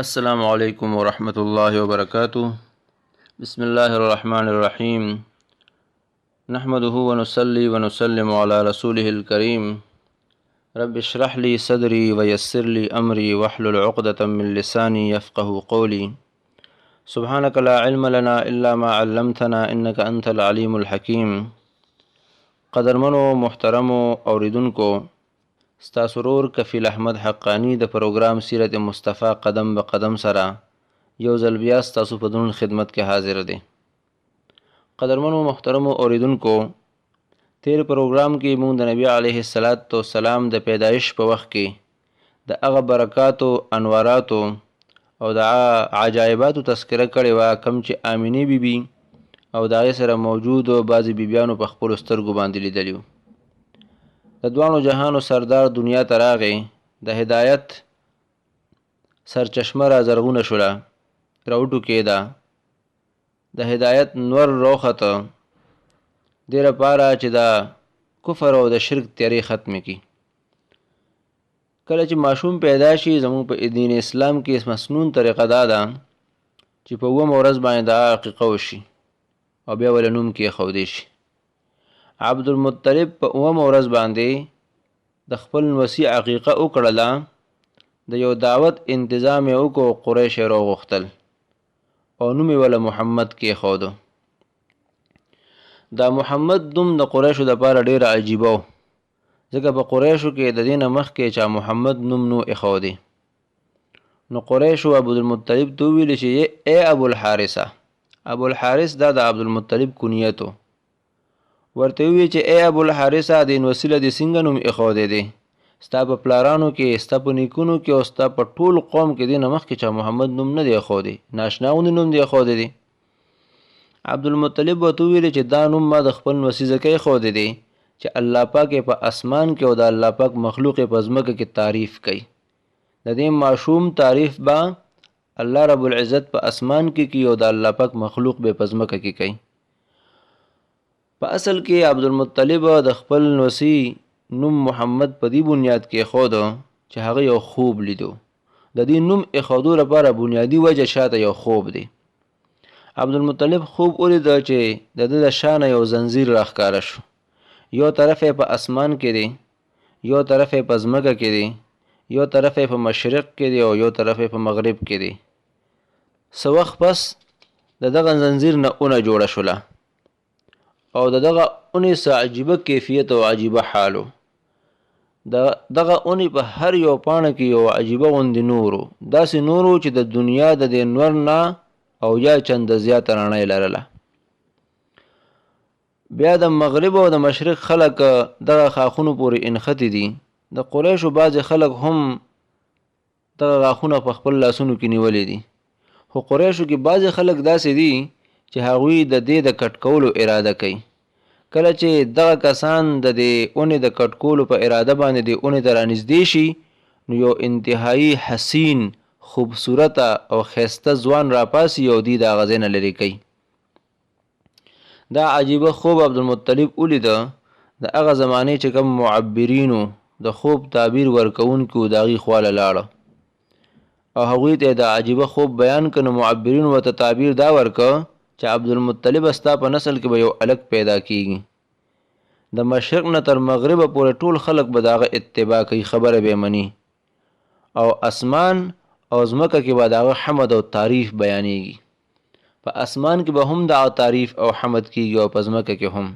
السلام علیکم ورحمۃ اللہ وبرکاتہ بسم اللہ الرحمن الرحیم نحمده ونصلي ونسلم على رسوله الكريم رب اشرح لي صدري ويسر لي أمري واحلل عقدة من لساني يفقه قولي سبحانك لا علم لنا إلا ما علمتنا إنك أنت العليم الحكيم قدرمنو محترمو اوریدونکو ستاسو ورور کفیل احمد حقانی د پروګرام سیرت مصطفی قدم به قدم سره یو ځل بیا ستاسو په درون خدمت کې حاضر دی. قدرمنو محترمو اوریدونکو تیر پروګرام کې موږ د نبی علیه السلام د پیدایش په وخت کې د هغه برکاتو انواراتو او د عجایباتو تذکره کړې وه کوم چې آمینې بیبي او د هغې سره موجودو بعضې بیبیانو په خپلو سترګو باندې لیدلي وو. د دوانو جهانو سردار دنیا ته راغی، د هدایت سرچشمه را زرغونه شوله، راوټوکېده، د هدایت نور راوخته دې لپاره چې د کفر او د شرک تیارې ختمې کړي. کله چې ماشوم پیدا شي زموږ په دین اسلام کې مسنون طریقه دا ده چې په 9مه ورځ باندې د عقیقه وشي او بیا ول نوم کېښودی شي. عبدالمطلب په 9مه ورځ باندې د خپل نوسي عقیقه وکړله، د یو دعوت انتظام یې وکړو، قریش یې راوغوښتل او نوم یې وله محمد کېښوده. دا محمد نوم د قریشو دپاره ډېر عجیبه و، ځکه په قریشو کې د دې نه مخکې چا محمد نوم نو ایښودی. نو قریشو عبدالمطلب ته وویلې چې ای ابوالحارثه، ابوالحارث دا د عبدالمطلب کنیت و، ورته ووی چې ای ابوالحارثه دې نوسي له دې څنګه نوم ایښودی دی؟ ستا په پلارانو کې، ستا په نیکونو کې او ستا په ټول قوم کې دې نه مخکې چا محمد نوم نه دی ایښودی، ناشنا غوندې نوم دی ایښودی دی. عبدالمطلب ورته وویلې چې دا نوم ما د خپل نوسي ځکه ایښودی دی چې الله پاک یې په اسمان کې او د الله پاک مخلوق یې په ځمکه کې تعریف کوي. د دې ماشوم تعریف به الله رب العزت په اسمان کې کوي او د الله پاک مخلوق به په ځمکه کې کوي. په اصل کې عبدالمطلب د خپل نوسي نوم محمد په دې بنیاد کې ایښوده چې هغه یو خوب لیدو. د دې نوم ایښودو لپاره بنیادي وجه شاته یو خوب دی. عبدالمطلب خوب ولیده چې د ده د شا نه یو زنځیر راښکاره شو، یو طرف یې په اسمان کې دی، یو طرف یې په ځمکه کې دی، یو طرف یې په مشرق کې دی او یو طرف یې په مغرب کې دی. څه وخت پس د دغه زنځیر نه اونه جوړه شوله او د دغه اونې څه عجیبه کیفیت او عجیبه حال و. دغه اونې په هر یو پاڼه کې یو عجیبه غوندې نور و، داسې نور و چې د دنیا د دې نور نه او یا چنده زیاته رڼۍ لرله. بیا د مغرب او د مشرق خلک دغه خاښونو پورې انښتي دي. د قریشو بعضې خلک هم دغه غاښونه په خپل لاسونو کې نیولي دي، خو قریشو کې بعضې خلک داسې دي چې هغوی د دې د کټ کولو اراده کوي. کله چې دغه کسان د دې اونې د کټ کولو په اراده باندې دې اونې ته رانږدې شي، نو یو انتهایی حسین، خوبصورته او ښایسته ځوان راپاسي او دوی د هغه ځای نه لرې کوي. دا عجیبه خوب عبدالمطلب ولیده. د هغه زمانې چې کوم معبرینو د خوب تعبیر ورکوونکي وو د هغې خواله لاړه او هغوی ته د عجیبه خوب بیان کړه. نو معبرینو ورته تعبیر دا ورکړه چې عبدالمطلب ستا په نسل کې به یو الک پیدا کیږي، د مشرق نه تر مغربه پورې ټول خلک به د هغه اتباع کوي، خبره به یې مني، او اسمان او ځمکه کې به د هغه حمد او تعریف بیانېږي. په اسمان کې به هم د هغه تعریف او حمد کیږي او په ځمکه کې هم.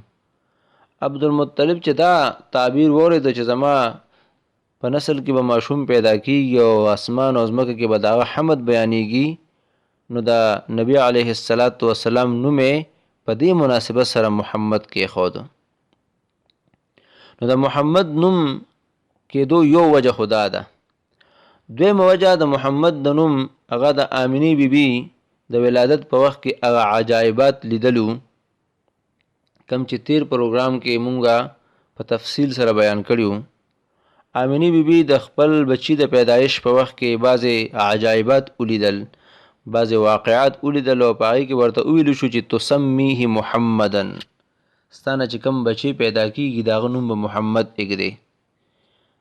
عبدالمطلب چې دا تعبیر واورېده چې زما په نسل کې به ماشوم پیدا کیږي او اسمان او ځمکه کې به د هغه حمد بیانېږي، نو د نبی علیه السلام نوم یې په دې مناسبت سره محمد کېښوده. نو د محمد نوم کېدو یو وجه خدا ده. دویمه وجه د محمد د نوم هغه د آمینې بیبي د ولادت په وخت کې هغه عجایبات لیدلو کم چې تیر پروګرام کې مونږه په تفصیل سره بیان کړیو. آمینې بیبي د خپل بچی د پیدایش په وخت کې بعضې عجایبات ولیدل، بعضې واقعات ولیدل او په هغې کې ورته وویلو شو چې تسمیه محمدن، ستا نه چې کوم بچی پیدا کېږي د هغه نوم به محمد ایږدې.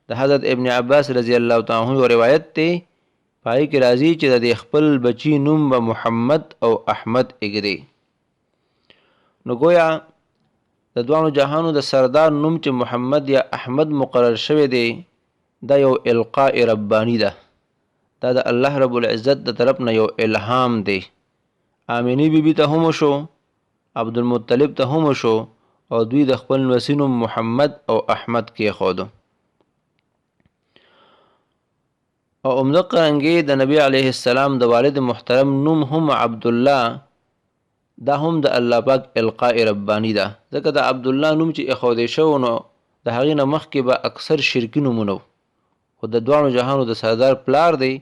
د حضرت ابن عباس رضی الله تعالی عنه روایت دی، په پای کې راځي چې د خپل بچی نوم به محمد او احمد اګري. نو گویا د دوانو جهانو د سردار نوم چې محمد یا احمد مقرر شوی دی دا یو القاء ربانی ده. دا د الله رب العزت د طرف نه یو الهام دی. آمینی بیبي ته هم شو، عبدالمطلب ته هم شو، او دوی د خپل نوسی نوم محمد او احمد کې خودو. او امدق رنګي د نبی علیه السلام د والد محترم نوم هم عبدالله، دا هم د الله پاک القاء ربانی ده. ځکه د عبدالله نوم چې اخودې شو نو د هغې نه مخکې به اکثر شرکي نومونه و، خو د دوانو جهانو د سردار پلار دی.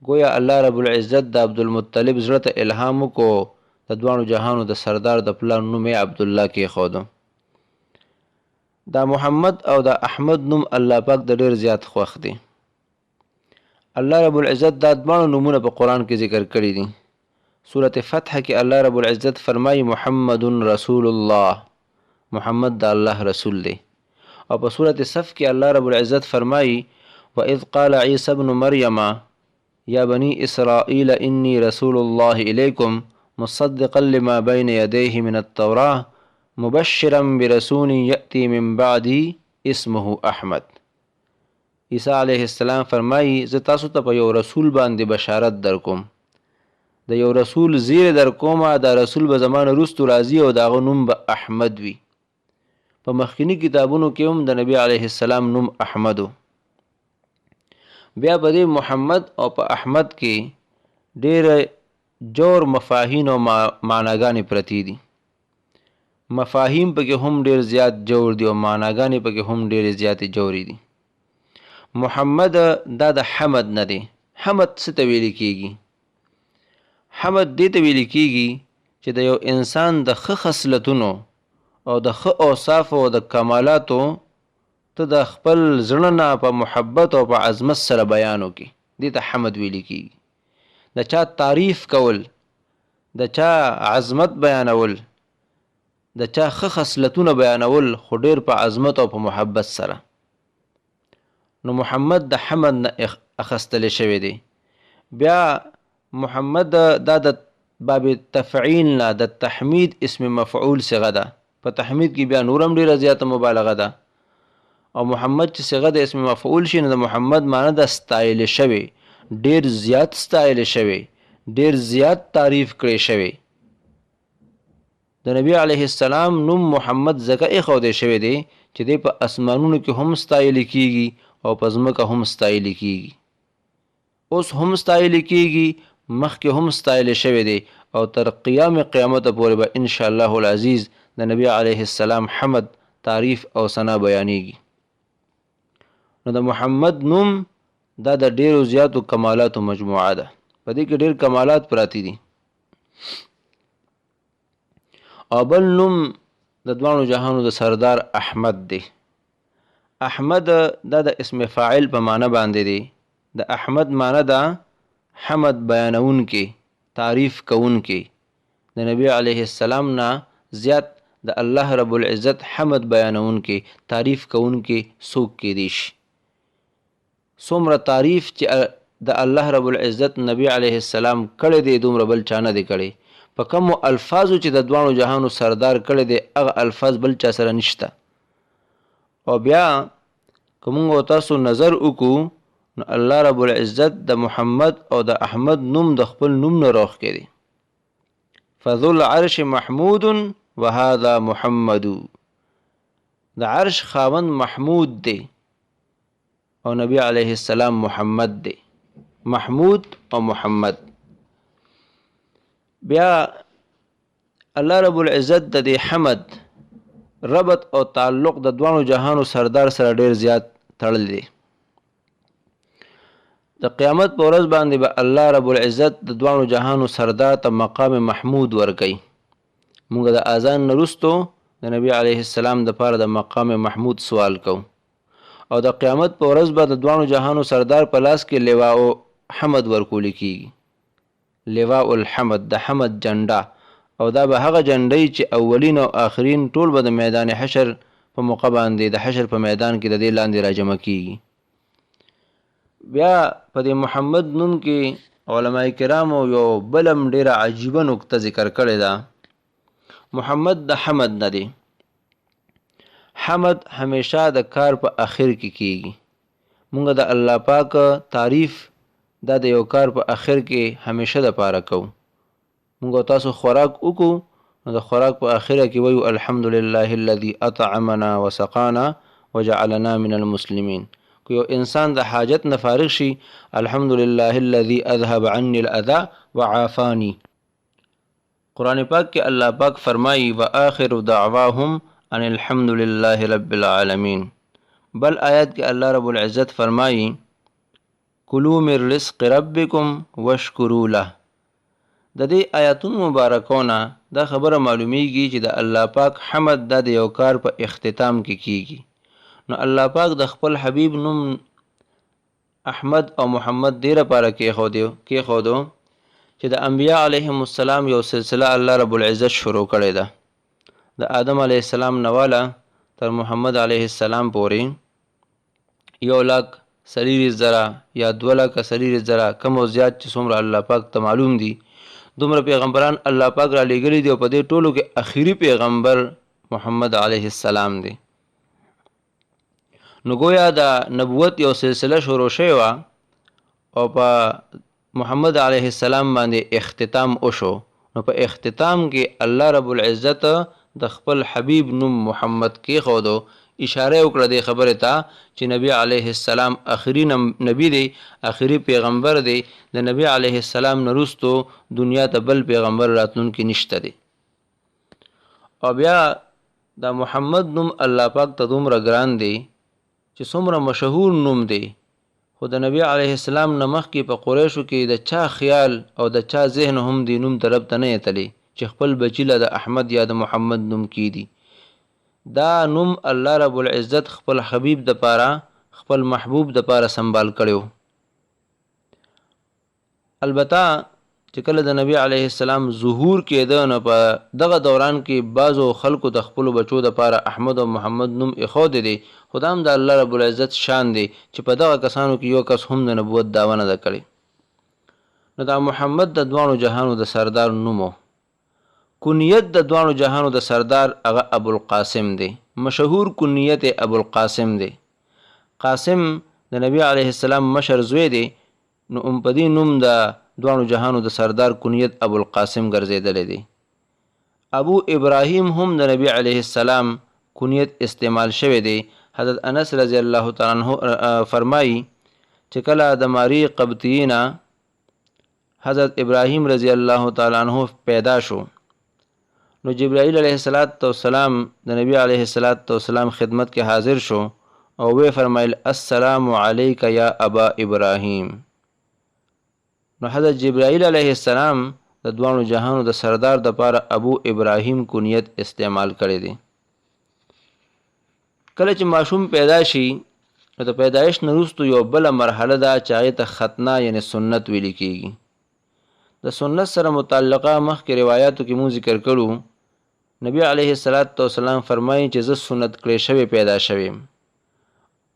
گویا الله رب العزت د عبدالمطلب زړه ته الهام وکړو د دوانو جهانو د سردار د پلار نوم یې عبدالله کې خودو. دا محمد او دا احمد نوم الله پاک د ډېر زیات خوښ دی. الله رب العزت دا دوانو نومونه په قرآن کې ذکر کړي دي. سورة فتح کې الله رب العزت فرمایي محمد رسول الله، محمد دا الله رسول دی. او په سورة صف کې الله رب العزت فرمایي وَإِذْ قَالَ عِيسَى ابْنُ مَرْيَمَ يَا بَنِي إِسْرَائِيلَ إِنِّي رَسُولُ اللَّهِ إِلَيْكُمْ مُصَدِّقًا لِمَا بَيْنَ يَدَيْهِ مِنَ التَّوْرَاةِ مُبَشِّرًا بِرَسُولٍ يَأْتِي مِنْ بَعْدِي اسمه احمد. عیسی علیه السلام فرمایي زه تاسو ته په یو رسول باندې بشارت درکوم، د یو رسول زیر درکومه، دا رسول به زمانه وروستو راځي او د هغه نوم به احمد وي. په مخکینی کتابونو کې هم د نبی علیه السلام نوم احمد و. بیا په دې محمد او په احمد کې ډېر جور مفاهیم او معناګانې پرتی دي. مفاهیم پکې هم ډېر زیات جوړ دي او معناګانې پکې هم ډېرې زیاتې جوړې دي. محمد دا د حمد نه دی. حمد څه ته ویل کېږي؟ حمد دې ته ویل کېږي چې د یو انسان د ښه خصلتونو او د ښه اوصافو او د کمالاتو ته د خپل زړه نه په محبت او په عظمت سره بیان وکړي، دې ته حمد ویل کېږي. د چا تعریف کول، د چا عظمت بیانول، د چا ښه خصلتونه بیانول، خو ډېر په عظمت او په محبت سره. نو محمد د حمد نه اخیستلی شوی دی. بیا محمد دا د باب تفعیل نه د تحمید اسم مفعول صیغه ده. په تحمید کې بیا نورم ډېره زیاته مبالغه ده. او محمد چې صیغه د اسم مفعول شي نو د محمد معنی د ستایل شوی، ډېر زیات ستایل شوی، ډېر زیات تعریف کړی شوی. د نبی علیه السلام نوم محمد ځکه ایښودی شوی دی چې دی په اسمانونو کې هم ستایل کېږي او په ځمکه هم ستایل کېږي. اوس هم ستایل کېږي، مخکې هم ستایل شوی دی او تر قیام قیامت پورې به ان شاء الله العزیز د نبی علیه السلام حمد، تعریف او ثنا بیانېږي. نو د محمد نوم دا د ډېرو زیاتو کمالاتو مجموعه ده. په دې کې ډېر کمالات پراتی دي. او بل نوم د دوانو جهانو د سردار احمد دی. احمد دا د اسم فاعل په معنی باندې دی. د احمد معنی دا حمد بیانون کې، تعریف کون کې. د نبی علیه السلام نه زیات د الله رب العزت حمد بیانون کې، تعریف کون کې څوک کېدی شي. څومره تعریف چې د الله رب العزت نبی علیه السلام کړی دی دومره بل چا نه دی کړی. په کومو الفاظو چې د دوانو جهانو سردار کړی دی هغه الفاظ بل چا سره نشته. او بیا که موږ تاسو نظر وکړو نو الله رب العزت د محمد او د احمد نوم د خپل نوم نه راوښکی دی. فذو العرش محمود وهذا محمد. د عرش خاوند محمود دی او نبی علیه السلام محمد دی. محمود او محمد. بیا الله رب العزت د دې حمد ربط او تعلق د دوانو جهانو سردار سره ډیر زیات تړلی دی. د قیامت په ورځ باندې به الله رب العزت د دوانو جهانو سردار ته مقام محمود ورکوي. موږ د اذان نه وروستو د نبی علیه السلام دپاره د مقام محمود سوال کوو. او د قیامت په ورځ به د دوانو جهانو سردار په لاس کې لواء حمد ورکول کیږي. لواء الحمد، د حمد جنډه. او دا به هغه جنډۍ چې اولین او آخرین ټول به د میدان حشر په موقع باندې د حشر په میدان کې د دې لاندې راجمع کیږي. بیا په دې محمد نوم کې علما کرامو یو بلم ډیره عجیبه نکته ذکر کړې ده. محمد د حمد نه دی. حمد همیشه د کار په اخر کې کیږي. مونږ د الله پاک تعریف دا د یو کار په اخر کې همیشه د پاره کوو. مونږ تاسو خوراک وکړو نو د خوراک په اخره کې وایو الحمدلله الذي اطعمنا وسقانا وجعلنا من المسلمين. که یو انسان د حاجت نه فارغ شي الحمدلله الذي اذهب عني الاذى وعافاني. قرآن پاک کې الله پاک فرمایي واخر دعواهم ان الحمد لله رب العالمین. بل آیات کې الله رب العزت فرمایي کلوا من رزق ربکم واشکروا له. د دې آیاتونو مبارکونه دا خبره معلومیږي چې د الله پاک حمد د یو کار په اختتام کې کیږي. نو الله پاک د خپل حبیب نوم احمد او محمد ډیره پاره کې خودو چې د انبیاء علیهم السلام یو سلسله الله رب العزت شروع کړې ده. د آدم علیه السلام نواله تر محمد علیه السلام پورې 1,40,000 یا 2,40,000 کم او زیات چې څومره الله پاک ته معلوم دي دومره پیغمبران الله پاک را لېږلي دي او په دې ټولو کې اخیری پیغمبر محمد علیه السلام دی. نو گویا د نبوت یو سلسله شروع شوې وه او په محمد علیه السلام باندې اختتام وشو. نو په اختتام کې الله رب العزت د خپل حبیب نوم محمد کې خودو اشاره وکړه د خبره ته چې نبی علیه السلام اخری نبی دی اخری پیغمبر دی. د نبی علیه السلام نه وروستو دنیا ته بل پیغمبر راتلونکی نشته دی. او بیا د محمد نوم الله پاک ته دومره ګران دی چې څومره مشهور نوم دی خو د نبی علیه السلام نه مخکې په قریشو کې د چا خیال او د چا ذهن هم دی نوم طرف ته نه یتلی چې خپل بچی له د احمد یا د محمد نوم کی دی. دا نوم الله رب العزت خپل حبیب د پاره خپل محبوب د پاره سنبال کړو. البته چې کله د نبی علیه السلام ظهور کېده نو په دغه دوران کې بعضو خلکو د خپل بچو د پاره احمد او محمد نوم اخود دي. خدا هم د الله رب العزت شان دی چې په دغه کسانو کې یو کس هم د نبوت دعوه نه ده کړې. نو دا محمد د دوانو جهانو د سردار نومو. کنیت د دوانو جهانو د سردار هغه ابو القاسم دی. مشهور کنیت ابو القاسم دی. قاسم د نبی علیه السلام مشر زوی دی. نو په دې نوم د دوانو جهانو د سردار کنیت ابو القاسم ګرځیدلی دی. ابو ابراهیم هم د نبی علیه السلام کنیت استعمال شوی دی. حضرت انس رضی الله تعالی عنہ فرمایي چې کله د ماری قبطینا حضرت ابراهیم رضی الله تعالی عنہ پیدا شو نو جبرائیل علیه السلام د نبی علیه السلام خدمت کې حاضر شو او وی فرمایل السلام علیک یا ابا ابراهیم. نو حضرت جبرائیل علیه السلام د دوانو جهانو د سردار د پاره ابو ابراهیم کنیت استعمال کړی دی. کله چې ماشوم پیدا شي نو د پیدایش نه وروسته یو بله مرحله ده چې هغې ته ختنه یعنی سنت ویل کېږي. د سنت سره متعلقه مخکې روایاتو کې مونږ ذکر کړو نبی علیه السلام فرمایي چې زه سنت کړی شوی پیدا شویم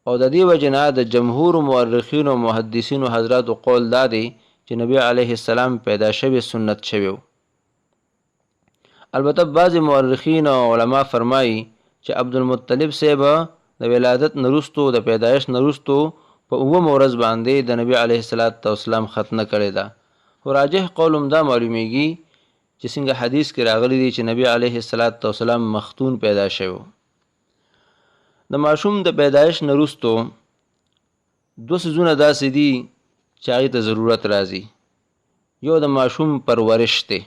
او د دې وجې نه د جمهور مورخینو او محدثینو حضراتو قول دا دی چې نبی علیه السلام پیدا شوی سنت شوی. البته بعض مورخین او علما فرمایي چې عبدالمطلب صاحب د ولادت نرستو د پیدایش نرستو په 9 ورځ باندې د نبی علیه السلام ختنه کړې ده. خو راجح قول هم دا معلومیږي چې څنګه حدیث کې راغلی دی چې نبی علیه السلام مختون پیدا شوی. د ماشوم د پیدایش نرستو 2 څیزونه داسې دي چې هغې ته ضرورت راځي. یو د ماشوم پرورش دی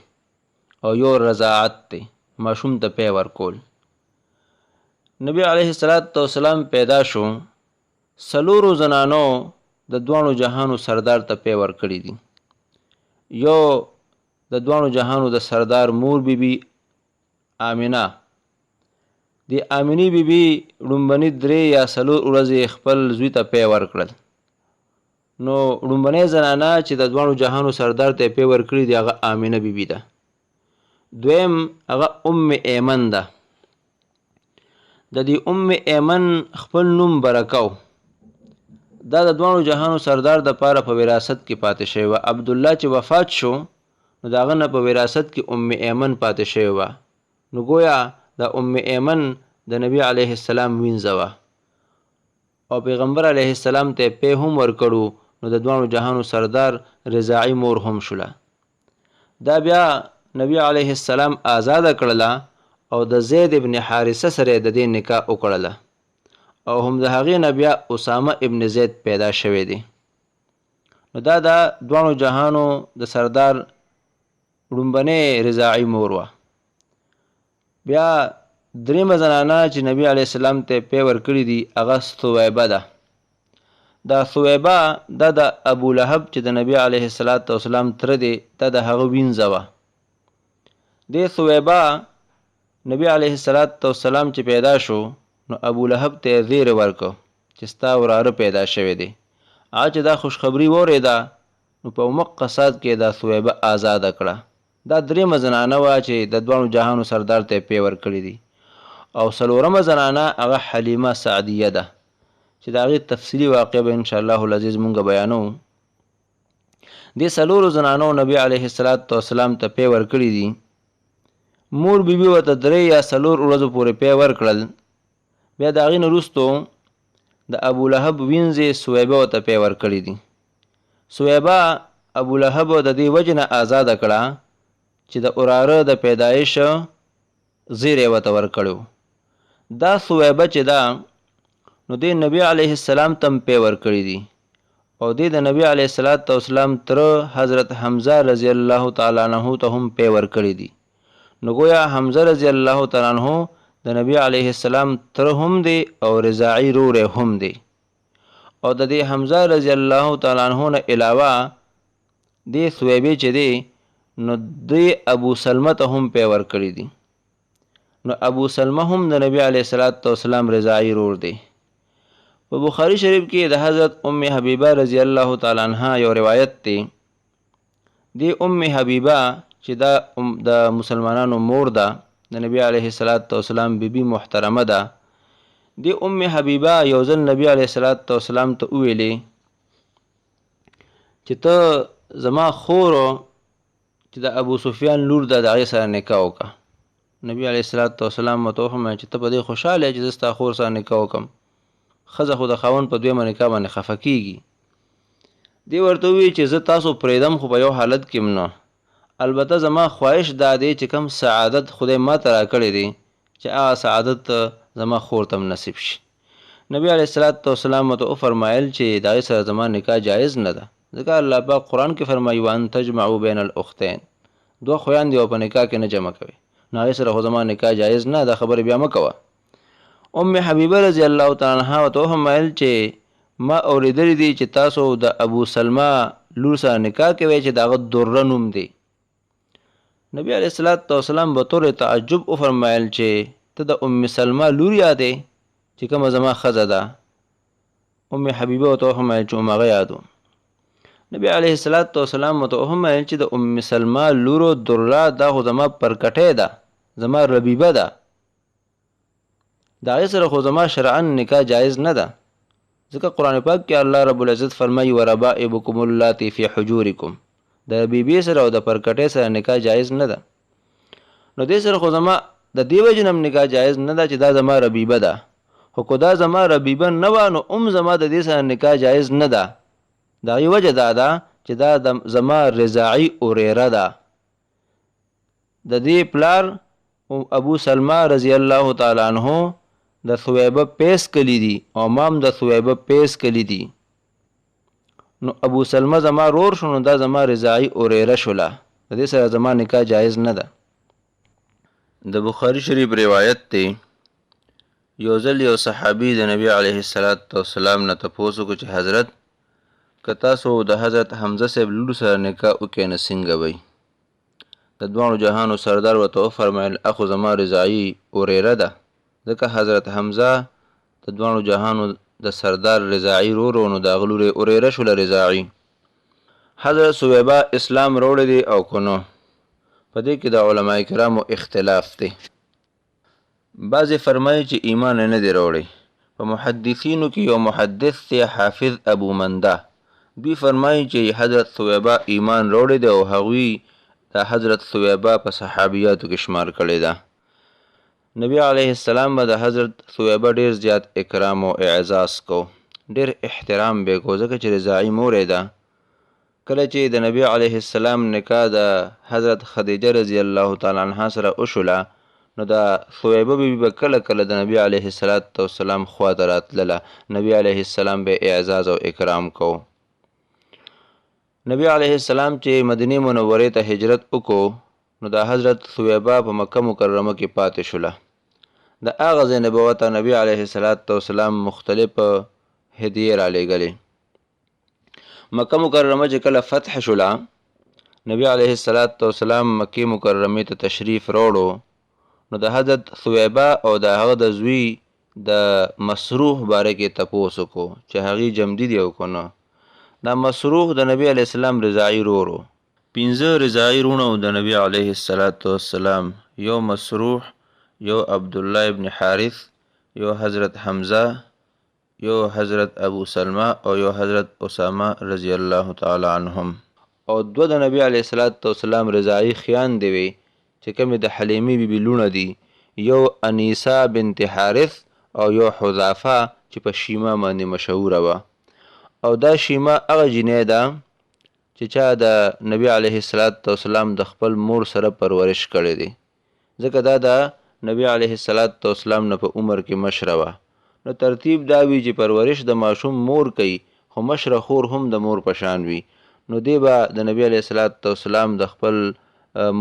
او یو رضاعت دی، ماشوم ته پی ورکول. نبی علیه السلام پیدا شو 4 زنانو د دوانو جهانو سردار ته پی ورکړي دي. یو د دوانو جهانو د سردار مور بیبي آمینه. د آمینی بیبي لومبني 3 یا 4 ورځې خپل زوی ته پی ورکړل. نو لومبنۍ زنانه چې د دوانو جهانو سردار ته پی ورکړي دي هغه آمینه بیبي ده. دویم هغه ام ایمن ده. د دې ام ایمن خپل نوم برکاو. دا د دوانو جهانو سردار د پاره په وراثت کې پاتې شوی وه. عبدالله چې وفات شو نو د هغه نه په وراثت کې ام ایمن پاتې شوی وه. نو گویا د ام ایمن د نبی علیه السلام وینځه وه او پیغمبر علیه السلام ته پی هم ورکړو. نو د دوانو جهانو سردار رضاعی مور هم شوله. دا بیا نبی علیه السلام آزاده کړله او د زید ابن حارثه سره د دې نکاح وکړله او هم د هغې نه بیا اسامه ابن زید پیدا شوی دی. نو دا د دوانو جهانو د سردار ړومبنۍ رضاعی مور وه. بیا درېیمه زنانه چې نبی علیه السلام ته پی ورکړي دي هغه ثویبه ده. دا ثویبه دا د ابو لهب چې د نبی علیه السلام تره دی دا د هغه وینځه وه. دې ثویبه نبی علیه السلام چې پیدا شو نو ابو لهب ته زیر ورکو چې ستا وراره پیدا شوی دی. هغه چې دا خوشخبري واورېده نو په موقع ساعت کې دا ثویبه آزاده کړه. دا درېیمه زنانه وه چې د دوانو جهانو سردار ته پی ورکړي دي. او څلورمه زنانه هغه حلیمه سعدیه ده چې د هغې تفصیلي واقع به انشاءالله العزیز مونږ بیانو. دې څلورو زنانو نبی علیه السلام ته پی ورکړي دي. مور بیبي ورته 3 یا 4 ورځو پورې پی ورکړل. بیا د هغې نه وروستو د ابو لهب وینځې ثویبه ورته پی ورکړي دي. ثویبه ابو لهب د دې وجې نه آزاده کړه چې د وراره د پیدایش زیر یې ورته ورکړی. دا ثویبه چې ده نو دې نبی علیه السلام ته هم پی ورکړي دي او دې د نبی علیه السلام تره حضرت حمزه رضی الله تعالی عنه ته هم پی ورکړي دي. نو گویا حمزه رضی الله تعالی عنه د نبی علیه السلام تره هم دی او رضاعی رور هم دی. او د دې حمزه رضی الله تعالی عنه نه علاوه دې ثویبې چې دی نو دې ابو سلمه ته هم پی ورکړي دي. نو ابو سلمه هم د نبی علیه السلام رضاعی رور دی. په بخاری شریف کې د حضرت ام حبیبه رضی الله تعالی عنها یو روایت دی. دی ام حبیبه چې دا د مسلمانانو مور ده د نبی علیه السلام بیبي محترمه ده. دی ام حبیبه یو ځل نبی علیه السلام ته وویلې چې ته زما خور چې د ابو سفیان لور ده د هغې سره نکاح وکړه. نبی علیه السلام ورته وفرمایل چې ته په دې خوشحاله یې چې زه ستا خور سره نکاح وکړم. ښځه خو د خاوند په دویمه نکاح باندې خفه کېږي. دی ورته ووایي چې زه تاسو پرېږدم خو په یو حالت کې نه. البته زما خواهش دا دی چې کوم سعادت خدای ما ته راکړی دی چې هغه سعادت زما خور ته هم نصیب شي. نبی علیه السلام ورته وفرمایل چې د هغې سره زما نکاح جایز نه ده ځکه الله پاک قرآن کې فرمایي وان تجمعوا بین الاختین، 2 خویندې او په نکاح کې نه جمع کوي. نو هغې سره خو زما نکاح جایز نه ده، خبرې بیا مه کوه. ام حبیبه رضی الله تعالی عنها ورته وفرمایل چې ما اورېدلی دي چې تاسو د ابو سلمه لور سره نکاح کوئ چې د هغه دره نوم دی. نبی علیه السلام به طور تعجب وفرمایل چې ته د ام سلمه لور یادې چې کومه زما ښځه ده. ام حبیبه ورته وفرمایل چې هماغه یادو. نبی علیه السلام ورته وفرمایل چې د ام سلمه لورو دره دا خو زما پرکټۍ ده، زما ربیبه ده، د هغې سره خو زما شرعا نکاح جایز نه ده ځکه قرآن پاک کې الله رب العزت فرمایي وربائبکم اللاتی فی حجورکم، د بیبي سره او د پرکټۍ سره نکاح جایز نه ده. نو دې سره خو زما د دې وجې نه نکاح جایز نه ده چې دا زما ربیبه ده. خو که دا زما ربیبه نه وه نو زما د دې سره نکاح جایز نه ده. د هغې وجه دا ده چې دا زما رضاعي اوریره ده. د دې پلار ابو سلمه رضی الله تعالی عنه د ثویبه پیس کلی دي او مام د ثویبه پیس کلی دي. نو ابو سلمه زما رور شو نو دا زما رضاعي اوریره شوله، د دې سره زما نکاح جایز نه ده. د بخاری شریف روایت دی یو ځل یو صحابي د نبی علیه السلام نه تپوس وکړو چې حضرت که تاسو د حضرت حمزه صاحب لور سره نکاح وکړئ نو څنګه وی؟ د دوانو جهانو سردار ورته وفرمایل اخو زما رضاعي اوریره ده ځکه حضرت حمزه د دوانو جهانو د سردار رضاعي رور نو د هغه لور یې اوریره شوله رضاعي. حضرت ثویبه اسلام راوړی دی او که نو؟ په دې کې د علما کرامو اختلاف دی. بعضې فرمایي چې ایمان یې نه دی راوړی، په محدثینو کې یو محدث دی حافظ ابو منده، دوی فرمایي چې حضرت ثویبه ایمان راوړی دی او هغوی د حضرت ثویبه په صحابیاتو کې شمار کړی ده. نبی علیه السلام به د حضرت ثویبه ډیر زیات اکرام او اعزاز کو، ډیر احترام به کو، ځکه چې رضاعي مور یې ده. کله چې د نبی علیه السلام نکاح د حضرت خدیجه رضی الله تعالی عنها سره وشوله، نو د ثویبه بیبي به کله کله د نبی علیه السلام خواته راتلله، نبی علیه السلام به اعزاز او اکرام کو. نبی علیه السلام چې مدینه منورې ته هجرت وکړو، نو د حضرت ثویبه په مکه مکرمه کې پاتې شوله. د هغه ځای نه به ورته نبی علیه السلام مختلف هدیې رالیږلې. مکه مکرمه چې کله فتح شوله، نبی علیه السلام مکې مکرمې ته تشریف راوړو، نو د حضرت ثویبه او د هغه د زوی د مسروح باره کې تپوس وکړو چې هغې جمدي دی او که نه. دا مسروح د نبی علیه السلام رضاعي ورور و. 5 رضاعي وروڼه د نبی علیه السلام، یو مسروح، یو عبدالله ابن حارث، یو حضرت حمزه، یو حضرت ابو سلمه او یو حضرت اسامه رضی الله تعالی عنهم. او 2 د نبی علیه السلام رضاعي خیاندې وې چې کومې د حلیمې بیبي لوڼه دي، یو انیسه بنت حارث او یو حذافه چې په شیمه باندې مشهوره وه. او دا شیمه هغه جینۍ ده چې چا د نبی علیه السلام د خپل مور سره پرورش کړی دی، ځکه دا د نبی علیه السلام نه په عمر کې مشره وه. نو ترتیب دا وي چې پرورش د ماشوم مور کوي، خو مشره خور هم د مور په شان وي. نو دی به د نبی علیه السلام د خپل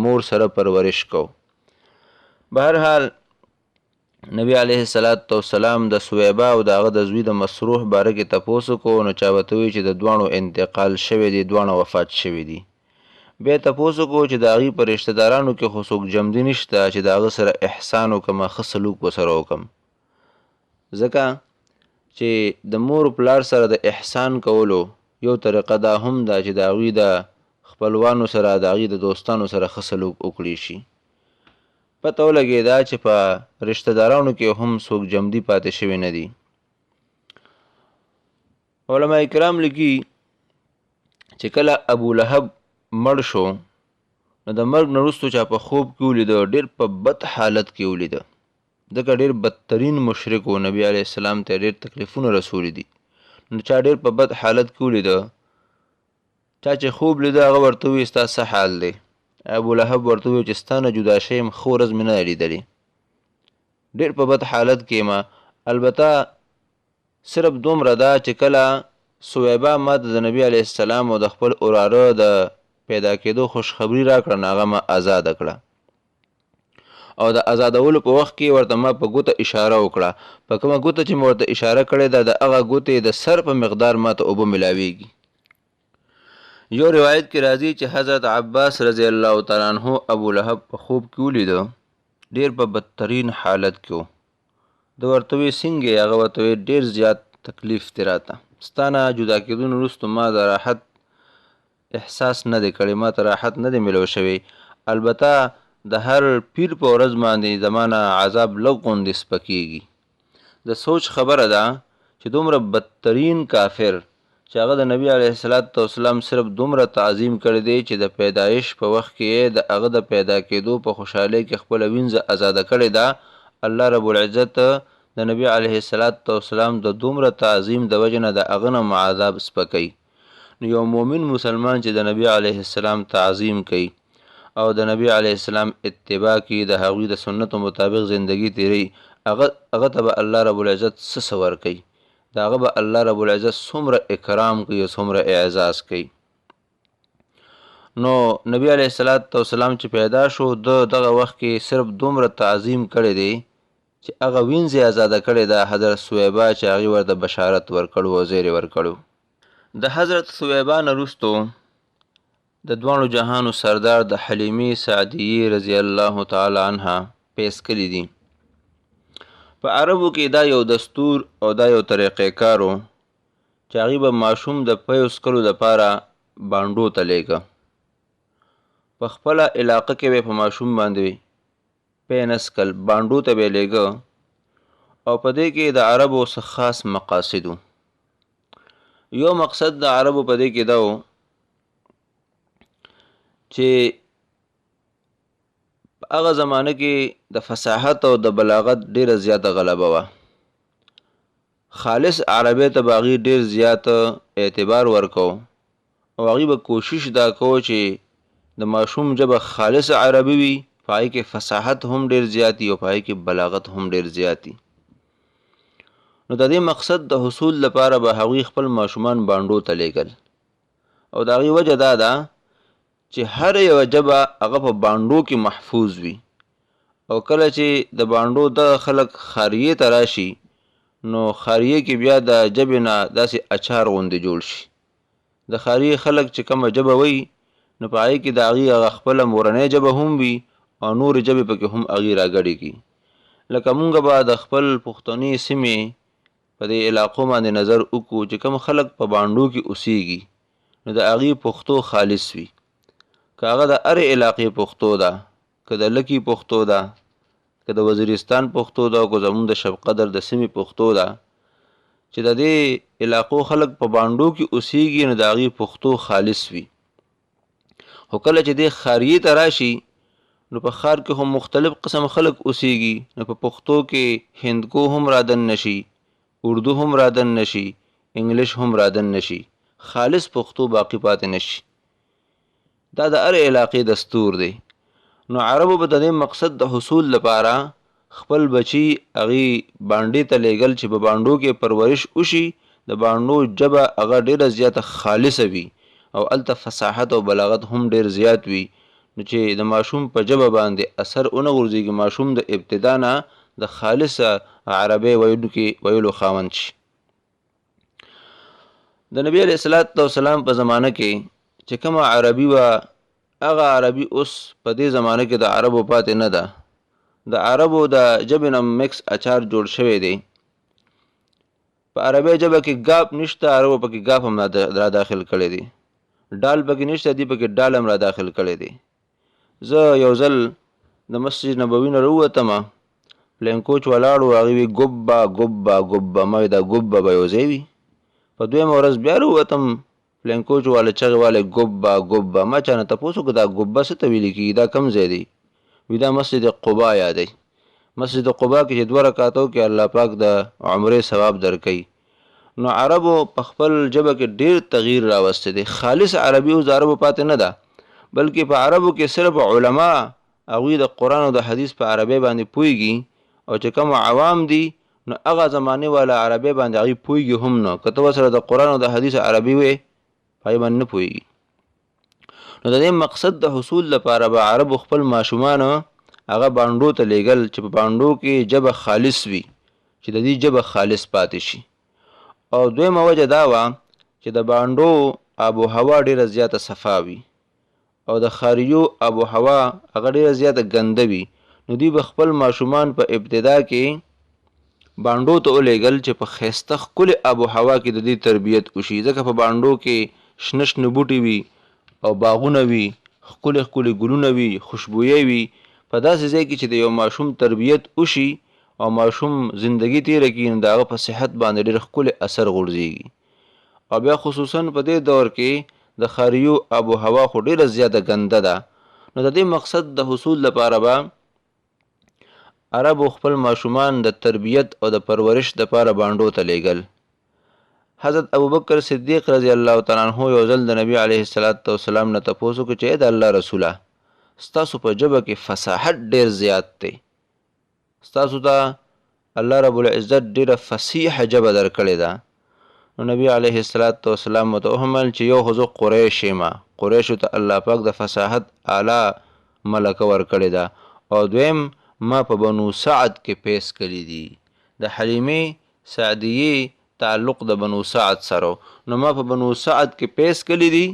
مور سره پرورش کو. بهرحال نبی علیه السلام د ثویبه او د هغه د زوی د مسروح باره کې تپوس وکړو، نو چا ورته وویل چې د دواړو انتقال شوی دی، دواړه وفات شوي دي. بیا تپوس وکړو چې د هغې په رشته دارانو کې خو څوک جمدي نشته چې د هغه سره احسان وکړم، ښه سلوک ورسره وکړم، ځکه چې د مور پلار سره د احسان کولو یو طریقه دا هم ده چې د هغوی د خپلوانو سره، د هغوی د دوستانو سره ښه سلوک وکړي شي. پته ولګېده چې په رشته دارانو کې هم څوک جمدي پاتې شوي نه دي. علما کرام لیکي چې کله ابو لهب مړ شو، نو د مرګ نه وروستو چا په خوب کې ولیده، ډېر په بد حالت کې ولیده، ځکه ډېر بدترین مشرک و، نبی علیه السلام ته ډېر تکلیفونه رسولي دي. نو چا ډېر په بد حالت کې ولیده، چا چې خوب لیده هغه ورته ووایي ستا څه حال دی؟ ابو لهب ورته وویل چې ستا نه جدا شویم ښه ورځ مې نه ده لیدلې، ډېر په بد حالت کې یم. البته صرف دومره ده چې کله ثویبه ما ته د نبی علیه السلام او د خپل وراره د پیدا کېدو خوشخبري راکړه، نو هغه ما ازاده کړه، او د ازادولو په وخت کې ورته ما په ګوته اشاره وکړه. په کومه ګوته چې مې ورته اشاره کړې ده، د هغه ګوتې د سر په مقدار ما ته اوبه ملاویږي. یو روایت کې راځي چې حضرت عباس رضی الله تعالی عنہ ابو لهب په خوب کې ولیده، ډېر په بدترین حالت کې و. د ورته وی څنګه؟ هغه ورته وی ډېر زیات تکلیف دی راته، ستا نه جدا کېدو نه وروستو ما د راحت احساس نه دی کړی، ما ته راحت نه دی میلو شوی. البته د هر پیر په ورځ باندې زما نه عذاب لږ غوندې سپکېږي. د سوچ خبره ده چې دومره بدترین کافر چې هغه د نبی علیه السلام صرف دومره تعظیم کړی دی چې د پیدایش په وخت کې د هغه د پیدا کېدو په خوشحالۍ کې خپله وینځه ازاده کړې ده، الله رب العزت د نبی علیه السلام د دومره تعظیم د وجې نه د هغه نه عذاب سپکوي. نو یو مؤمن مسلمان چې د نبی علیه السلام تعظیم کوي او د نبی علیه السلام اتباع کوي، د هغوی د سنتو مطابق زندگی تیروي، هغه ته به الله رب العزت څه ورکوي، د هغه به الله رب العزت څومره اکرام کوي او څومره اعزاز کوي. نو نبی علیه السلام چې پیدا شو، د دغه وخت کې صرف دومره تعظیم کړی دی چې هغه وینځې ازاده کړې ده حضرت ثویبه، چې هغې ورته بشارت ورکړو او زیری ورکړو. د حضرت ثویبه نه وروستو د دواړو جهانو سردار د حلیمې سعدیې رضی الله تعالی عنها پیس کړي دي. په عربو کې دا یو دستور او دا یو طریقې کار و چې هغې به ماشوم د پیو څکلو دپاره بانډو ته لیږه. په خپله علاقه کې به په ماشوم باندې پی نه څکل، بانډو ته به یې لیږه، او په دې کې د عربو څه خاص مقاصد یو مقصد د عربو په دې کې دا و چې په هغه زمانه کې د فصاحت او د بلاغت ډیره زیاته غلبه وه خالص عربی ته باغی ډیر زیات اعتبار ورکو او هغه به کوشش دا کو چې د ماشوم ژبه خالص عربي وي پای کې فصاحت هم ډیر زیاتی او پای کې بلاغت هم ډیر زیاتی نو د دې مقصد د حصول لپاره به هغوی خپل ماشومان بانډو ته لیږل او د هغې وجه دا ده چې هر یوه ژبه هغه په بانډو کې محفوظ وي او کله چې د بانډو دغه خلک خاریې ته راشي نو خاریې کې بیا د ژبې نه داسې اچار غوندې جوړ شي د خاریې خلک چې کومه ژبه وایي نو په هغې کې د هغې هغه خپله مورنۍ ژبه هم وي او نورې ژبې پکې هم هغې راګډې کړي لکه مونږ به د خپل پښتني سیمې په دې علاقو باندې نظر وکړو چې کوم خلک په بانډو کې اوسېږي نو د هغې پښتو خالص وي که هغه د هرې علاقې پښتو ده که د لکي پښتو ده که د وزیرستان پښتو ده او که زمونږ د شب قدر د سیمې پښتو ده چې د دې علاقو خلک په بانډو کې اوسېږي نو د هغې پښتو خالص وي خو کله چې دې خاریې ته راشي نو په ښار کې هم مختلف قسم خلک اوسېږي نو په پښتو کې هندکو هم رادن نشي اردو هم رادن نشي انګلیش هم رادن نشي خالص پښتو باقی پاتې نشي دا د هر علاقې دستور دی نو عربو به د دې مقصد د حصول لپاره خپل بچي هغې بانډې ته لیږل چې په بانډو کې پرورش وشي د بانډو ژبه هغه ډېره زیاته خالصه وي او هلته فصاحت او بلاغت هم ډېر زیات وي نو چې د ماشوم په ژبه باندې اثر ونه غورځېږي ماشوم د ابتدا نه د خالصه عربی ویلو خاوند شي د نبی علیه السلام په زمانه کې چې کومه عربي وه هغه عربي اوس په دې زمانه کې د عربو پاتې نه ده د عربو د ژبې نه مکس اچار جوړ شوی دی په عربي ژبه کې ګاپ نشته عربو پکې ګاپ هم را داخل کړی دی ډال پکې نشته دی پکې ډال هم را داخل کړی دی زه یو ځل د مسجد نبوي نه راووتم پلین کوچ ولاړ و هغې وي ګبه ګبه ګبه ما دا ګبه به یو ځای وي په دویمه ورځ بیا راووتم پلین کوچ والا چغې والی ګبه ګبه ما چا نه تپوس وکړه دا ګبه څه ته ویلې کېږي دا کوم ځای دی وي دا مسجد قبا یادی مسجد قبا کې چې 2 رکعاتو کې الله پاک د عمرې ثواب درکوي نو عربو په خپل ژبه کې ډېر تغییر راوستی دی خالص عربي اوس د عربو پاتې نه ده بلکې په عربو کې صرف علما هغوی د قرآن او د حدیث په عربی باندې پوهېږي او چې کوم عوام دي نو هغه زمانې والا عربی باندې هغوی پوهېږي هم نه که ته ورسره د قرآن او د حدیث عربي وې په هغې باندې نه پوهېږي نو د دې مقصد د حصول لپاره به عربو خپل ماشومان هغه بانډو ته لیږل چې په بانډو کې ژبه خالص وي چې د دې ژبه خالص پاتې شي او دویمه وجه دا وه چې د بانډو آب و هوا ډېره زیاته صفا وي او د خاریو آب و هوا هغه ډېره زیاته ګنده وي نو دوی به خپل ماشومان په ابتدا کې بانډو ته ولیږل چې په ښایسته ښکلې آب و هوا کې د دې تربیت وشي ځکه په بانډو کې شنه شنه بوټي وي او باغونه وي ښکلې ښکلې ګلونه وي خوشبویۍ وي په داسې ځای کې چې د یو ماشوم تربیت وشي او ماشوم زندگی تیره کړي نو د هغه په صحت باندې ډېر ښکلی اثر غورځېږي او بیا خصوصا په دې دور کې د خاریو آب و هوا خو ډېره زیاته ګنده ده نو د دې مقصد د حصول لپاره به عربو خپل ماشومان د تربیت او د پرورش دپاره بانډو ته لیږل حضرت ابوبکر صدیق رضی الله تعالی عنه یو ځل د نبي علیه السلام نه تپوس وکړو چې د الله رسوله ستاسو په ژبه کې فصاحت ډېر زیات دی ستاسو ته الله رب العزت ډېره فصیحه ژبه درکړې ده نو نبی علیه السلام ورته وفرمیل چې یو خو زه قریش یم قریشو ته الله پاک د فصاحت اعلی ملکه ورکړې ده او دویم ما په بنو سعد کې پیس کړي دي د حلیمې سعدیې تعلق د بنو سعد سره نو ما په بنو سعد کې پیس کړي دي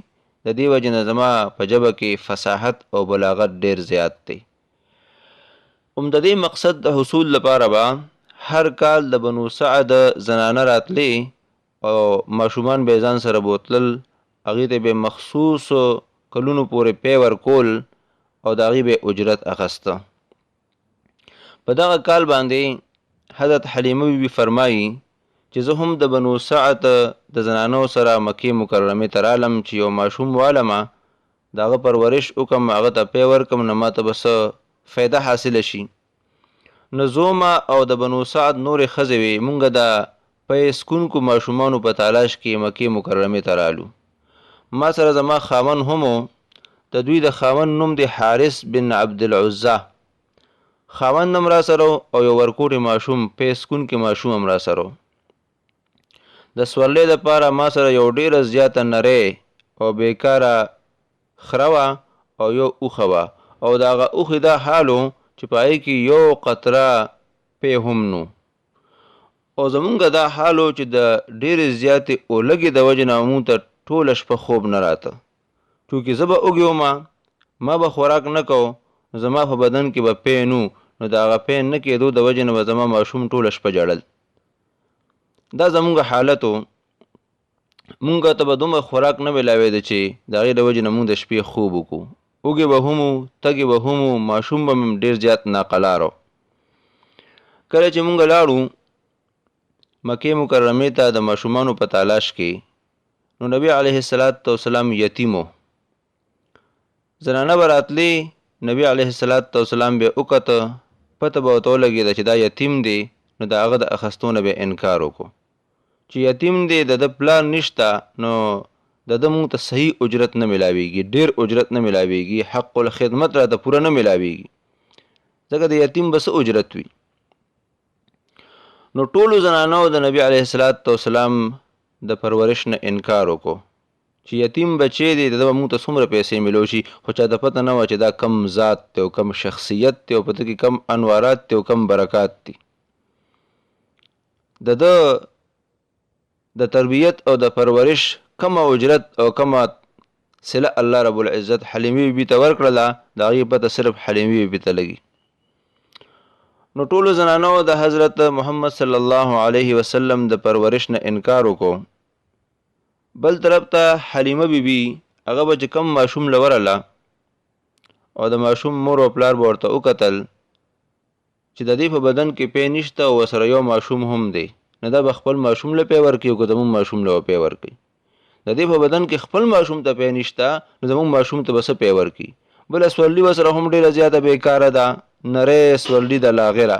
د دې وجې نه زما په ژبه کې فصاحت او بلاغت ډېر زیات دی د دې مقصد د حصول لپاره به هر کال د بنو سعد زنانه راتلې او ماشومان به ځان سره بوتلل هغې ته به مخصوص کلونو پورې پی ورکول او د هغې به اجرت اخسته په دغه کال باندې حضرت حلیمه بیبي فرمایي چې زه هم د بنو سعد د زنانو سره مکې مکرمې ته رالم چې یو ماشوم والمه د هغه پرورش وکم، هغه ته پی ورکم، نه ماته به څه فایده حاصله شي. نو زوما او د بنو سعد نورې ښځې وې، مونږ د پی سکونکو ماشومانو په تالاش کې مکې مکرمې ته رالو. ما سره زما خاون هم و، د دوی د خاون نوم دی حارث بن عبدالعزه. خاوند هم را سره او یو ورکوټې ماشوم پی سکونکي ماشوم هم را سره. د سورلۍ دپاره ما سره یو ډېره زیاته نری او بیکاره خره وه او یو اوښه وه، او د هغه اوښې دا حال و چې په هغې کې یو قطره پی هم نو. او زمونږ دا حال و چې د ډېرې زیاتې اولګې د وجې نه مونږ ته ټوله شپه خوب نه راته. چونکې زه به اوږې ومه، ما به خوراک نه کو، زما په بدن کې به پی نو، نو د هغه پی نه کېدو د وجې نه به زما ماشوم ټوله شپه ژړل. دا زمونږ حالت و. مونږ ته به دومره خوراک نه میلاوېده چې د هغې د وجې نه مونږ د شپې خوب وکړو. اوږې به هم و، تګې به هم و، ماشوم به مې ډېر زیات ناقلار و. کله چې مونږ لاړو مکې مکرمې ته د ماشومانو په تالاش کې، نو نبی علیه السلام یتیم و. زنانه به راتلې، نبی علیه السلام به وکته، پته به ورته ولګېده چې دا یتیم دی، نو د هغه د اخیستو نه به انکار وکړو. چې یتیم دی، د ده پلار نشته، نو د ده مونږ ته صحیح اجرت نه میلاویږي، ډېر اجرت نه میلاویږي، حق الخدمت راته پوره نه میلاویږي، ځکه د یتیم به څه اجرت وي. نو ټولو زنانو د نبی علیه السلام د پرورش نه انکار وکړو چې یتیم بچی دی، د ده به مونږ ته څومره پیسې میلو شي، خو چاته پته نه وه چې دا کم ذات دی او کم شخصیت دی او په ده کې کم انوارات دی او کم برکات دی. د ده د تربیت او د پرورش کمه اجرت او کمه صله الله رب العزت حلیمې بیبي ته ورکړله، د هغې پته صرف حلیمې بیبي ته لګي. نو ټولو زنانو د حضرت محمد صلی الله علیه وسلم د پرورش نه انکار وکړو. بل طرف ته حلیمه بیبي هغه به چې کم ماشوم له ورله او د ماشوم مور او پلار به ورته وکتل چې د دې په بدن کې پی نشته او ورسره یو ماشوم هم دی، نه دا به خپل ماشوم له پی ورکړي او که زمونږ ماشوم له به پی ورکړي. د دې په بدن کې خپل ماشوم ته پی نشته، نو زمونږ ماشوم ته به څه پی ورکړي. بله سورلي ورسره هم ډېره زیاته بیکاره ده، نری سورلي ده لاغره،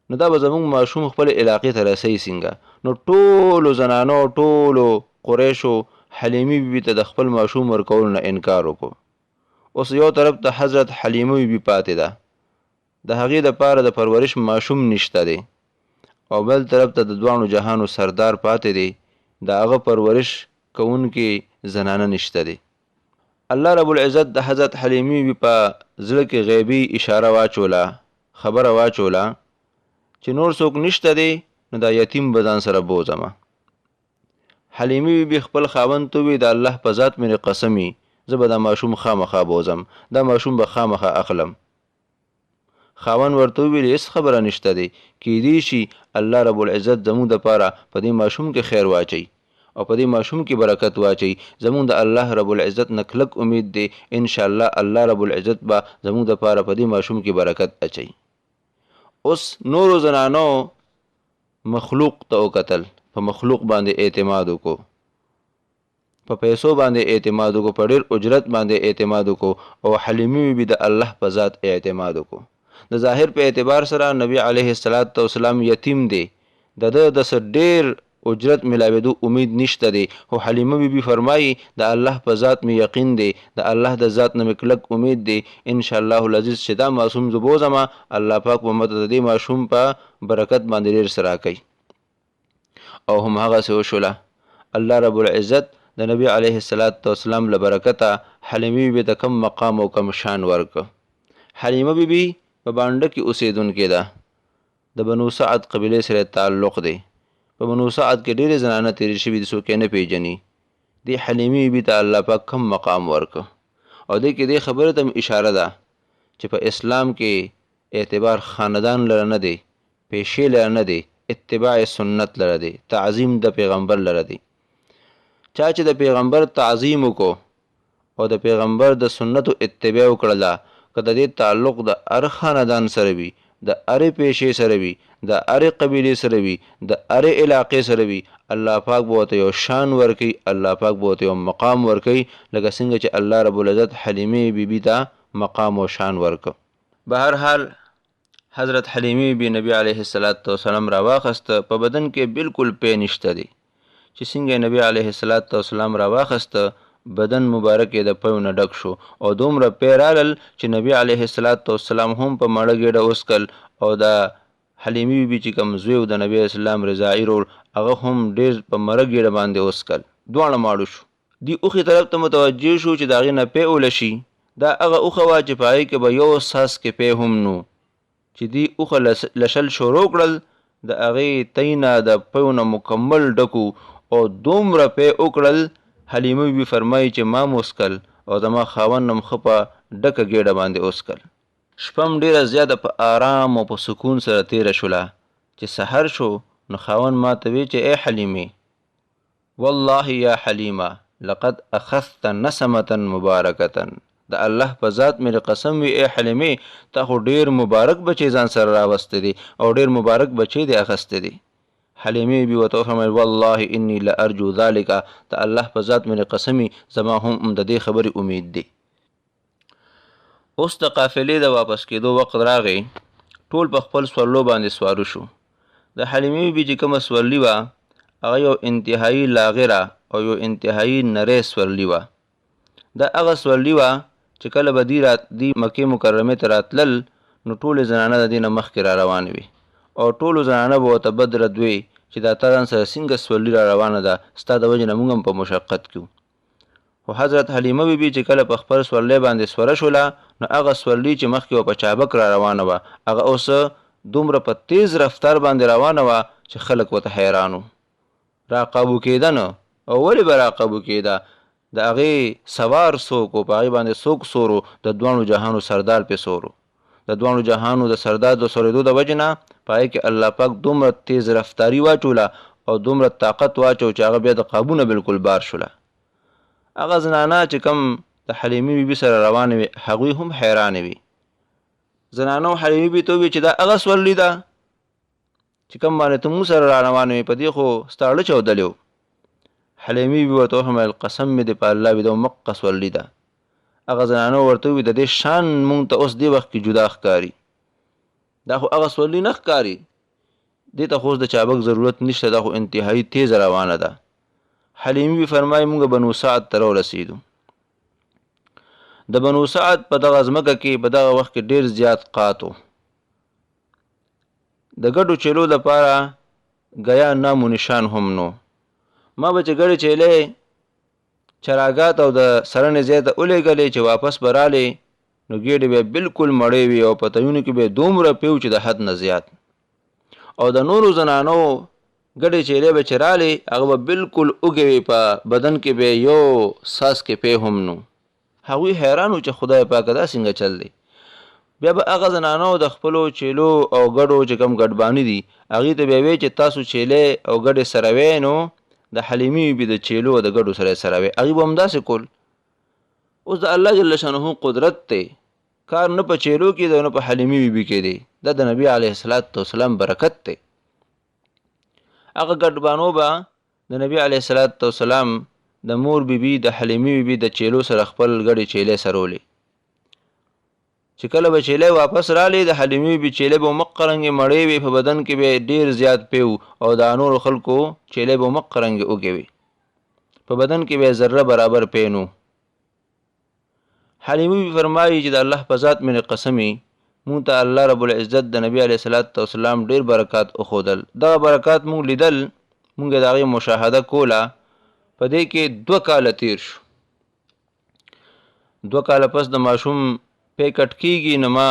نو دا به زمونږ ماشوم خپل علاقې ته رسوي څنګه؟ نو ټولو زنانو ټولو قریشو حلیمې بیبي ته د خپل ماشوم ورکولو نه انکار وکړو. اوس یو طرف ته حضرت حلیمه بیبي پاتې ده، د هغې دپاره د پرورش ماشوم نشته دی، او بل طرف ته د دواړو جهانو سردار پاتې دی، د هغه پرورش کوونکې زنانه نشته دی. الله رب العزت د حضرت حلیمې بیبي په زړه کې غیبي اشاره واچوله، خبره واچوله چې نور څوک نشته دی، نو دا یتیم به ځان سره بوځمه. حلیمې بیبي خپل خاوند ته وویل د الله په ذات مې قسمي، زه به دا ماشوم خامخا بوځم، دا ماشوم به خامخا اخلم. خاوند ورته وویل هېڅ خبره نشته دی، کیدی شي الله رب العزت زموږ دپاره په دې ماشوم کې خیر واچوي او په دې ماشوم کې برکت واچوي. زموږ د الله رب العزت نه کلک امید دی، انشاءالله الله رب العزت به زموږ دپاره په دې ماشوم کې برکت اچوي. اوس نورو زنانو مخلوق ته وکتل، په مخلوق باندې اعتماد وکړو، په پیسو باندې اعتماد وکړو، په ډېر اجرت باندې اعتماد وکړو، او حلیمې بیبي د الله په ذات اعتماد وکړو. د ظاهر په اعتبار سره نبی علیه السلام یتیم دی، د ده د څه ډېر اجرت میلاوېدو امید نشته دی، خو حلیمه بیبي فرمایي د الله په ذات مې یقین دی، د الله د ذات نه مې کلک امید دی، انشاءالله العزیز چې دا معصوم زه بوځمه، الله پاک به ماته د دې ماشوم په برکت باندې ډېر څه راکوي. او هم هغسې وشوله. الله رب العزت د نبی علیه السلام له برکته حلیمه بیبي ته کم مقام او کم شان ورکړه. حلیمه بیبي په بانډه کې اوسېدونکې ده، د بنو سعد قبیلې سره تعلق دی. په بنو سعد کې ډېرې زنانه تېرې شوي دي، څوک یې نه پېژني. دې حلیمې بیبي ته الله پاک کم مقام ورکړه. او دې کې دې خبرې ته اشاره ده چې په اسلام کې اعتبار خاندان لره نه دی، پیشې لره نه دی، اتباع سنت لره دی، تعظیم د پیغمبر لره دی. چا چې د پیغمبر تعظیم وکړو او د پیغمبر د سنتو اتباع وکړله، که د دې تعلق د هر خاندان سره وي، د ارې پیشې سره وي د ارې قبیلې سره وي د ارې علاقې سره وي الله پاک به ورته یو شان ورکوي الله پاک به ورته یو مقام ورکوي لکه څنګه چې الله رب العزت حلیمې بیبي ته مقام او شان ورکو. به هر حال حضرت حلیمې بی نبی علیه السلام راواخسته په بدن کې بالکل پی نشته دی چې څنګه نبی علیه السلام راواخسته بدن مبارک یې د پیو نه ډک شو او دومره پی رالل چې نبی علیه السلام هم په مړه ګېډه وسکل او د حلیمې بیبي چې کوم زوی و د نبی اسلام رضاعي رول هغه هم ډېر په مړه ګېډه باندې وسکل دواړه ماړه شو. دی اوښې طرف ته متوجه شو چې د هغې نه پی اوله شي دا هغه اوښه وه چې په هغې کې به یو څاڅکې پی هم نو چې دی اوښه لشل شروع کړل د هغې تی نه د پیو نه مکمل ډکو او دومره پی وکړل حلیمه بیبي فرمایي چې ما وسکل او زما خاوند هم ښه په ډکه ګېډه باندې وسکل. شپه هم ډېره زیاته په آرام او په سکون سره تېره شوله چې سحر شو نو خاوند ما ته وی چې ای حلیمې والله یا حلیمه لقد اخذت نسمة مبارکة د الله په ذات مې قسم وي ای حلیمې تا خو ډېر مبارک بچی ځان سره راوستی دی او ډېر مبارک بچی دی اخستی دی. حلیمې بي ورته وفرمیل والله انی لارجو ذلک د الله په ذات مې قسمي زما هم د دې خبرې امید دی. اوس د قافلې د واپس کېدو وخت راغی ټول په خپل سورلو باندې سوارو شو. د حلیمې بي چې کومه سورلي وه هغه یو انتهایي لاغره او یو انتهایي نری سورلي وه. دا هغه سورلي وه چې کله به دی مکې مکرمې ته راتلل نو ټولې زنانه د دې نه مخکې را روانې وي او ټولو زنانه به ورته بد رد وي چې دا تا ځان سره څنګه سورلي را روانه ده ستا د وجې نه موږ هم په مشقت کې. خو حضرت حلیمه بیبي چې کله په خپل سورلۍ باندې سوره شوله نو هغه سورلي چې مخکې په چابک را روانه وه هغه اوس دومره په تیز رفتار باندې روانه وه چې خلک ورته حیران وو. راقابو کېده نه او ولې به راقابو کېده د هغې سوار څوک و په هغې باندې څوک سور و د دواړو جهانو سردار پې سور و. د دواړو جهانو د سردار د سورېدو د وجې نه په هغې کې الله پاک دومره تیز رفتاري واچوله او دومره طاقت واچو چې هغه بیا د قابو نه بلکل بار شوله. هغه زنانه چې کوم د حلیمې بیبي سره روانې وې هغوی هم حیرانې وي. زنانو حلیمې بیبي ته وویل چې دا هغه سورلي ده چې کوم باندې ته موږ سره را روانې وې په دې خو ستا اړه چاودلې و. حلیمې بیبي ورته وفرمیل قسم مې دی په الله وي دا مقه سورلي ده. هغه زنانو ورته وویل د دې شان مونږ ته اوس دې وخت کې جدا ښکاري دا خو هغه سورلي نه ښکاري دې ته خو اوس د چابک ضرورت نشته دا خو انتهایي تیزه روانه ده. حلیمې بیبي فرمایي موږ بنو سعد ته راورسېدو. د بنو سعد په دغه ځمکه کې په دغه وخت کې ډېر زیات قات و. د ګډو چیلو لپاره ګیا نام و نشان هم نو. ما به چې ګډې چیلې چراګات او د سرنې ځای ته ولېږلې چې واپس به رالې نو ګېډې به بالکل مړې وي او په تیونو کې به دومره پیو چې د حد نه زیات او د نورو زنانو ګډې چیلې به چې رالې هغه به بالکل اوږې وي په بدن کې به یو څاڅکې پی هم نو. هغوی حیران وو چې خدای پاکه دا څنګه چل دی. بیا به هغه زنانو د خپلو چیلو او ګډو چې کوم ګډباني دي هغې ته بیا وی چې تاسو چیلې او ګډې سره وی نو د حلیمې بیبي د چیلو او د ګډو سره سره وی هغې به همداسې کول. اوس د الله جل شانه قدرت دی کار نه په چیلو کې دی نه په حلیمې بیبي کې دی دا د نبي علیه السلام برکت دی. هغه ګډبانو به د نبي علیه السلام د مور بیبي د حلیمې بیبي د چیلو سره خپل ګډې چیلې سرولې چې کله به چیلې واپس رالې د حلیمې بیبي چیلې به مقه رنګې مړې وي په بدن کې به ډېر زیات پیو او د نورو خلکو چیلې به مقه رنګې اوږې وي په بدن کې به ذره برابر پی نو. حلیمې بیبي فرمایي چې د الله په ذات مې قسمي مونږ ته الله رب العزت د نبی علیه السلام ډېر برکات وښودل. دغه برکات مونږ لیدل مونږ د هغې مشاهده کوله په دې کې 2 کاله تیر شو. 2 کاله پس د ماشوم پی کټ کېږي نو ما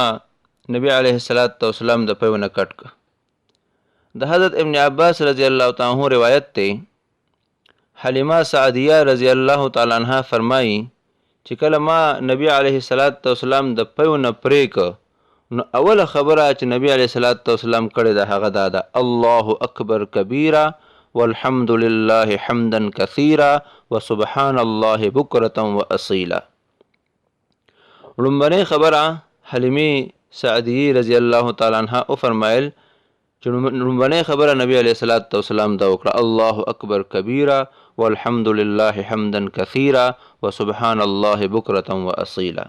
نبی علیه السلام د پیو نه کټ که. د حضرت ابن عباس رضی الله تعالی عنہ روایت دی حلیمه سعدیه رضی الله تعالی عنها فرمایي چې کله ما نبی علیه السلام د پیو نه پرې که نو اوله خبره چې نبی علیه السلام کړې ده هغه دا ده الله اکبر کبیره والحمد لله حمدا کثیرا وسبحان الله بکرة واصیلا. لومبنۍ خبره حلیمې سعدی رضی الله تعالی عنها او فرمایل چې لومبنۍ خبره نبی علیه الصلاۃ والسلام دا وکړه الله اکبر کبیره والحمد لله حمدا کثیرا وسبحان الله بکرة واصیلا.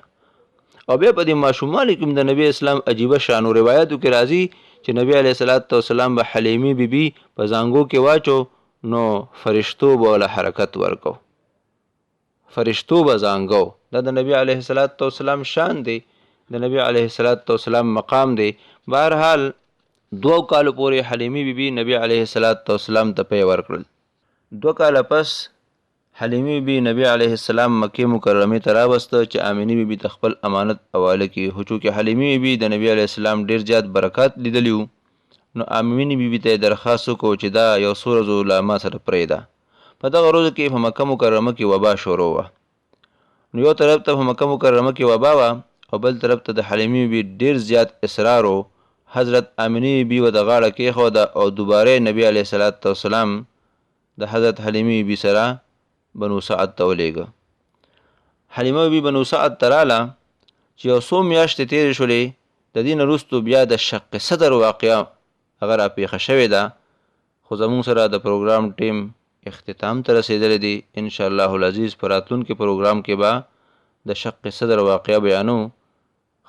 او بیا په دې ماشومانو کې د نبی اسلام عجیبه شان او روایتو کې راځي چې نبی علیه الصلاۃ والسلام به حلیمي بیبي په زانګو کې واچو نو فرشتو به له حرکت ورکو، فرشتو به زانګو. دا د نبی علیه الصلاۃ والسلام شان دی، د نبی علیه الصلاۃ والسلام مقام دی. بهرحال 2 کال پورې حلیمي بیبي نبی علیه الصلاۃ والسلام ته پی ورکړل. 2 کال پس حلیمي بیبي نبی علیه السلام مکې مکرمه ته راوسته چې آمینی بیبي ته خپل امانت حواله کړي. خو چونکې حلیمي بیبي د نبی علیه السلام ډیر زیات برکات لیدلی وو نو آمینی بیبي ته درخواست وکړو چې دا یو څو ورځو له ما سره پرېږده. په دغه ورځو کې په مکه مکرمه کې وبا شروع وه. نو یو طرف ته په مکه مکرمه کې وبا وه او بل طرف ته د حلیمي بیبي ډیر زیات اصرار و. حضرت آمینی بیبي و د غاړه کېښوده او دوباره نبی علیه الصلاۃ والسلام د حضرت حلیمي بیبي سره بنو سعد ته ولېږه. حلیمه بیبي بنو سعد ته راله چې یو څو میاشتې تېرې شولې. د دې نه وروستو بیا د شق صدر واقعه هغه راپېښه شوې ده. خو زموږ سره د پروګرام ټیم اختتام ته رسېدلی دی. انشاءالله العزیز په راتلونکي پروګرام کې به د شق صدر واقعه بیانو.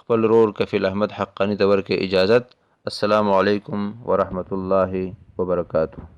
خپل رور کفیل احمد حقانی ته ورکړئ اجازت. السلام علیکم ورحمة الله وبرکاته.